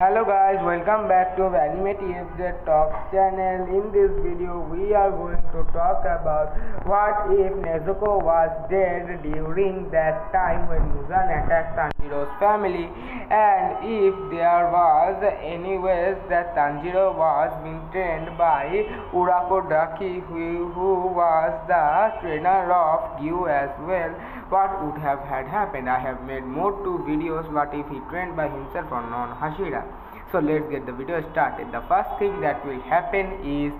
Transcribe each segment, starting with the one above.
Hello guys, welcome back to Animative Talk channel. In this video, we are going to talk about what if Nezuko was dead during that time when Muzan attacked Tanjiro's family, and if there was anyways that Tanjiro was being trained by urakodaki, who was the trainer of Gyu as well. What would have had happened? I have made more two videos. What if he trained by himself or non-Hashira? So let's get the video started. The first thing that will happen is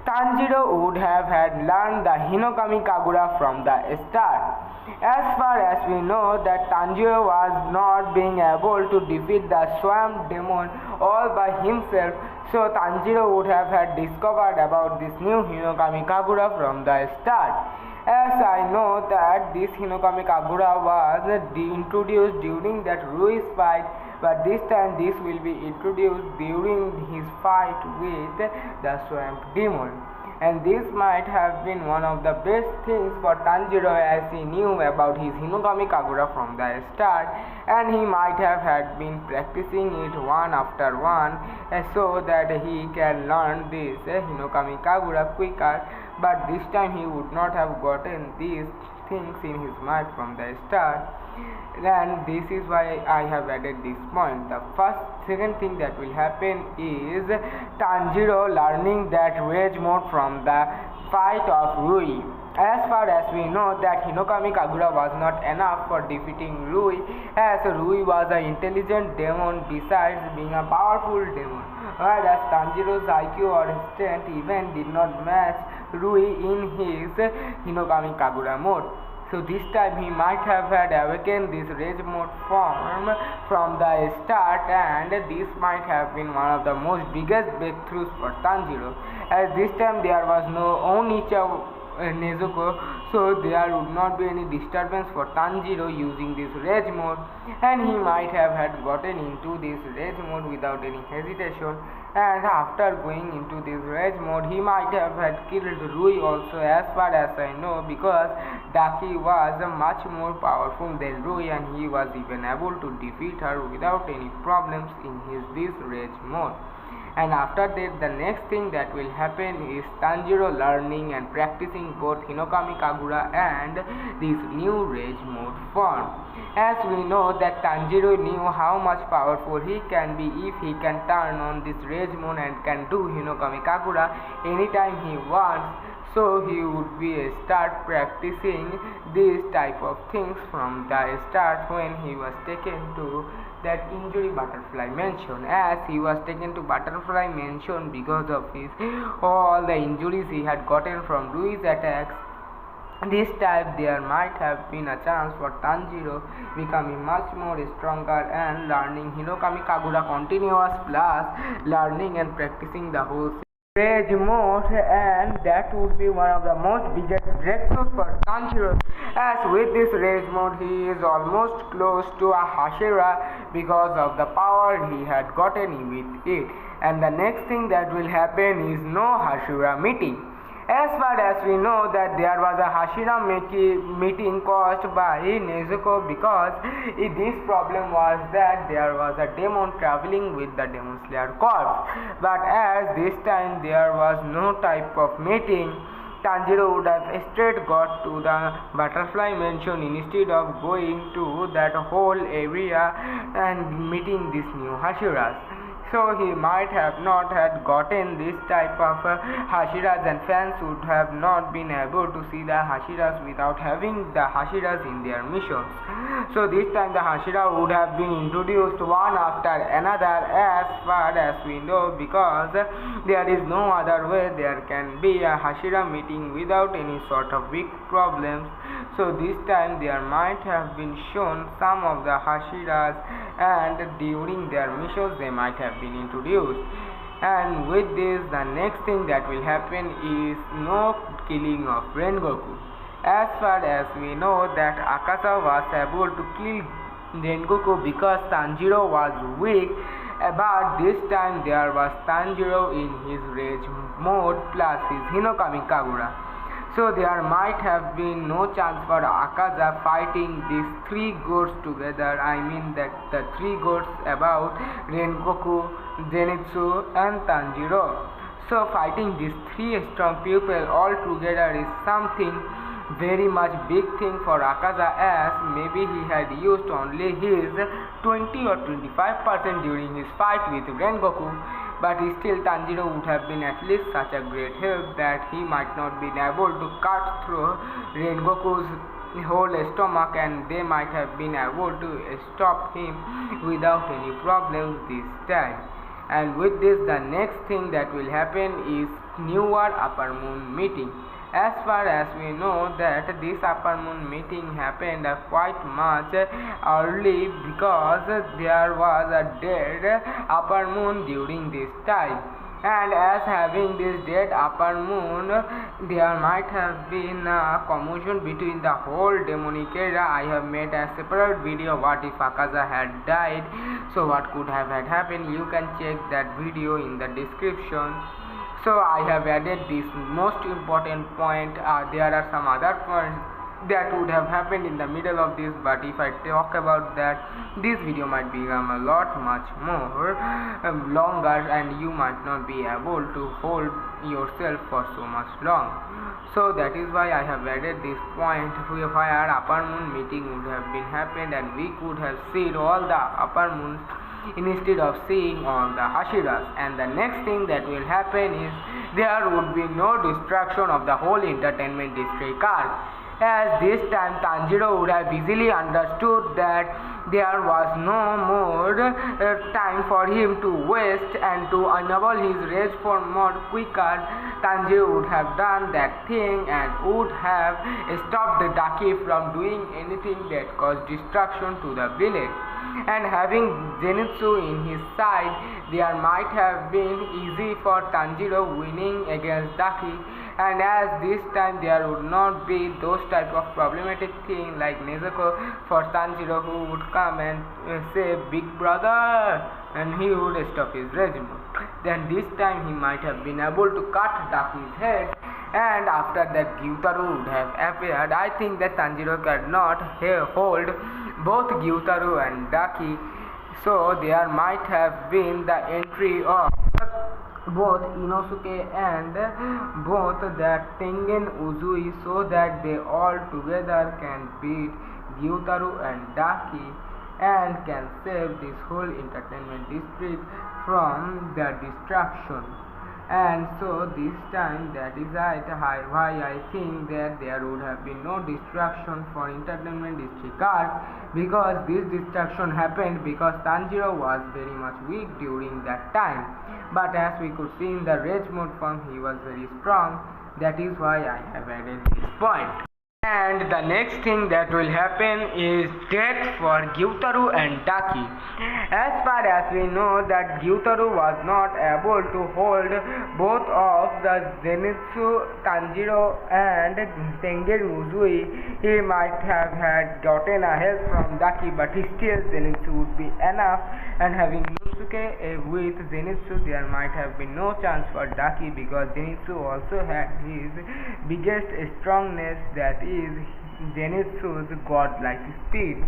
Tanjiro would have had learned the Hinokami Kagura from the start. As far as we know that Tanjiro was not being able to defeat the swamp demon all by himself, so Tanjiro would have had discovered about this new Hinokami Kagura from the start. As I know that this Hinokami Kagura was introduced during that Rui's fight, but this time this will be introduced during his fight with the swamp demon. And this might have been one of the best things for Tanjiro, as he knew about his Hinokami Kagura from the start, and he might have had been practicing it one after one so that he can learn this Hinokami Kagura quicker. But this time he would not have gotten these things in his mind from the start, and this is why I have added this point. The second thing that will happen is Tanjiro learning that rage mode from the fight of Rui. As far as we know that Hinokami Kagura was not enough for defeating Rui, as Rui was an intelligent demon besides being a powerful demon, whereas Tanjiro's IQ or strength even did not match Rui in his Hinokami Kagura mode. So this time he might have had awakened this rage mode form from the start, and this might have been one of the most biggest breakthroughs for Tanjiro, as this time there was no Onicha Nezuko, so there would not be any disturbance for Tanjiro using this rage mode, and he might have had gotten into this rage mode without any hesitation. And after going into this rage mode, he might have had killed Rui also, as far as I know, because Daki was much more powerful than Rui, and he was even able to defeat her without any problems in this rage mode. And after that, the next thing that will happen is Tanjiro learning and practicing both Hinokami Kagura and this new rage mode form. As we know that Tanjiro knew how much powerful he can be if he can turn on this rage mode and can do Hinokami Kagura anytime he wants. So he would start practicing these type of things from the start when he was taken to that injury butterfly mansion, as he was taken to butterfly mansion because of his all the injuries he had gotten from Rui's attacks. This time there might have been a chance for Tanjiro becoming much more stronger and learning Hinokami Kagura continuous, plus learning and practicing the whole rage mode, and that would be one of the most biggest breakthroughs for Tanjiro, as with this rage mode he is almost close to a Hashira because of the power he had gotten with it. And the next thing that will happen is no Hashira meeting. As far as we know that there was a Hashira meeting caused by Nezuko, because this problem was that there was a demon traveling with the Demon Slayer corpse. But as this time there was no type of meeting, Tanjiro would have straight got to the butterfly mansion instead of going to that whole area and meeting these new Hashiras. So he might have not had gotten this type of Hashiras, and fans would have not been able to see the Hashiras without having the Hashiras in their missions. So this time the Hashira would have been introduced one after another, as far as we know, because there is no other way there can be a Hashira meeting without any sort of big problems. So this time there might have been shown some of the Hashiras, and during their missions they might have been introduced. And with this, the next thing that will happen is no killing of Rengoku. As far as we know that Akasa was able to kill Rengoku because Tanjiro was weak, but this time there was Tanjiro in his rage mode plus his Hinokami Kagura. So there might have been no chance for Akaza fighting these three gods together. I mean that the three gods about Rengoku, Zenitsu and Tanjiro. So fighting these three strong people all together is something very much big thing for Akaza, as maybe he had used only his 20 or 25% during his fight with Rengoku, but still Tanjiro would have been at least such a great help that he might not be able to cut through Rengoku's whole stomach, and they might have been able to stop him without any problems this time. And with this, the next thing that will happen is newer upper moon meeting. As far as we know that this upper moon meeting happened quite much early, because there was a dead upper moon during this time. And as having this dead upper moon, there might have been a commotion between the whole demonic era. I have made a separate video what if Akaza had died, so what could have had happened. You can check that video in the description. So I have added this most important point. There are some other points that would have happened in the middle of this, but if I talk about that, this video might become a lot much more longer, and you might not be able to hold yourself for so much long. So that is why I have added this point where upper moon meeting would have been happened, and we could have seen all the upper moons instead of seeing all the Hashiras. And the next thing that will happen is there would be no distraction of the whole entertainment district arc, as this time Tanjiro would have easily understood that there was no more time for him to waste, and to enable his rage for more quicker, Tanjiro would have done that thing and would have stopped the Daki from doing anything that caused destruction to the village. And having Zenitsu in his side, there might have been easy for Tanjiro winning against Daki, and as this time there would not be those type of problematic thing like nezuko for Tanjiro, who would come and say big brother, and he would stop his regime. Then this time he might have been able to cut Daki's head, and after that Gyutaru would have appeared. I think that Tanjiro cannot hold both Gyutaru and Daki, so there might have been the entry of both Inosuke and both that Tengen Uzui, so that they all together can beat Gyutaru and Daki and can save this whole entertainment district from the destruction. And so this time, that is why I think that there would have been no destruction for entertainment district arc, because this destruction happened because Tanjiro was very much weak during that time, but as we could see in the rage mode form, he was very strong. That is why I have added this point. And the next thing that will happen is death for Gyutaru and Daki. As far as we know that Gyutaru was not able to hold both of the Zenitsu, Tanjiro and Tengen Uzui, he might have had gotten a help from Daki, but still Zenitsu would be enough, and having Inosuke with Zenitsu, there might have been no chance for Daki, because Zenitsu also had his biggest strongness, that is Zenitsu's godlike speed.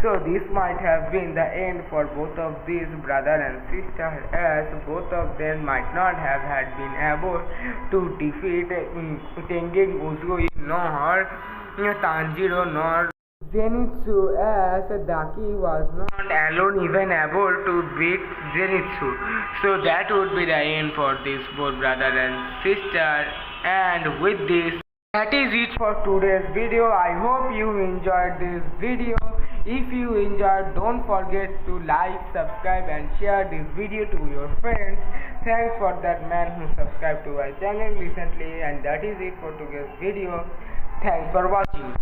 So this might have been the end for both of these brother and sister, as both of them might not have had been able to defeat Tengen Uzui nor Tanjiro nor Zenitsu, as Daki was not alone even able to beat Zenitsu. So that would be the end for this both brother and sister. And with this, that is it for today's video. I hope you enjoyed this video. If you enjoyed, don't forget to like, subscribe and share this video to your friends. Thanks for that man who subscribed to my channel recently. And that is it for today's video. Thanks for watching.